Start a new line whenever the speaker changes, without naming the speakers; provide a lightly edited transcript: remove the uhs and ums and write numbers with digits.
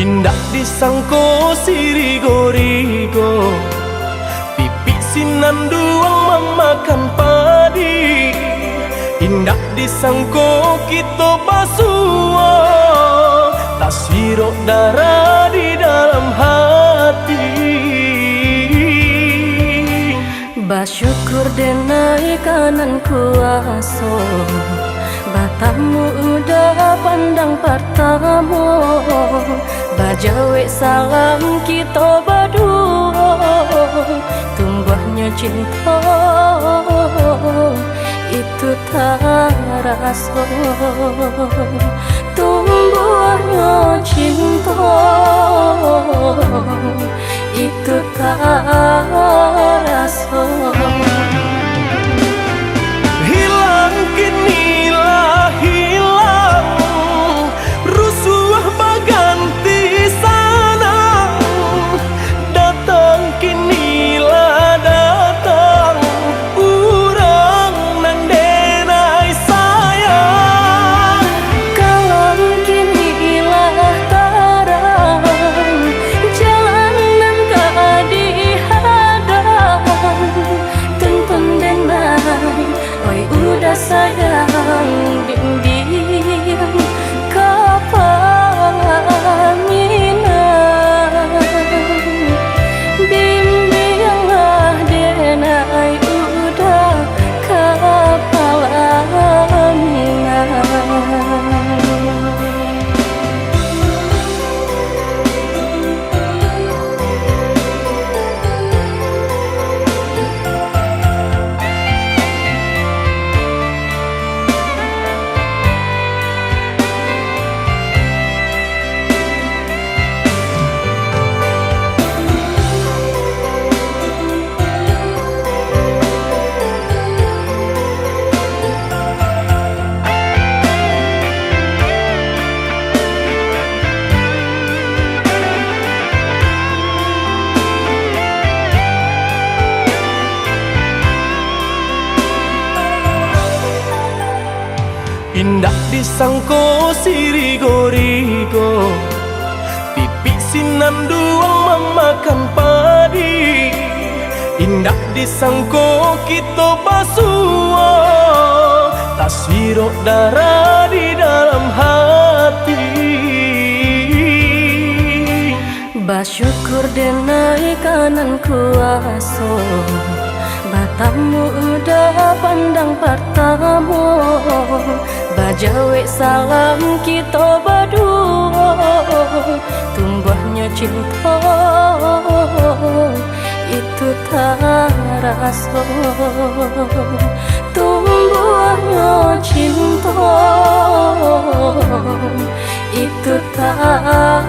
Indah disangko sirigo-rigo, pipi sinanduang memakan padi. Indah disangko kita basuo, tak sirok darah di dalam hati.
Bersyukur denai kanan kuaso, batamu udah pandang pertama. Bajawe salam kita berdua, tumbuhnya cinta itu tak rasa. Tumbuhnya cinta itu tak rasa.
Hilang kinilah hilang, rusuh baganti sana. Datang kinilah datang, urang nang denai sayang.
Kalau kinilah terang, jalanan gak dihadang. Tuntun denai, oi udah sayang, diam kapaminan. Bimbinglah denai udah kapalaminan.
Indah disangko sirigo-rigo, pipi sinanduang memakan padi. Indah disangko kita basuo, tak sirok darah di dalam hati.
Bersyukur denai kanan kuaso, batamu udah pandang pertama. Bajawe salam kita berdua, tumbuhnya cinta itu tak rasa. Tumbuhnya cinta itu tak